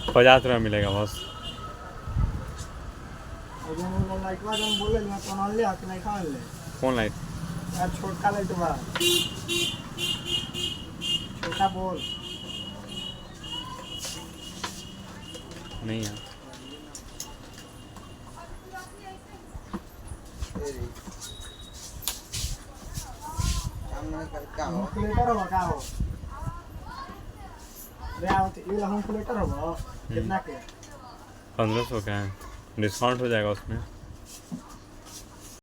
₹50 मिलेगा बस। कौन लाइट? छोटा लाइट बा, छोटा बोल नहीं है। कैलकुलेटर होगा का हो रे आवत ये ला कैलकुलेटर होगा कितना के 1500 का है, डिस्काउंट हो जाएगा उसमें।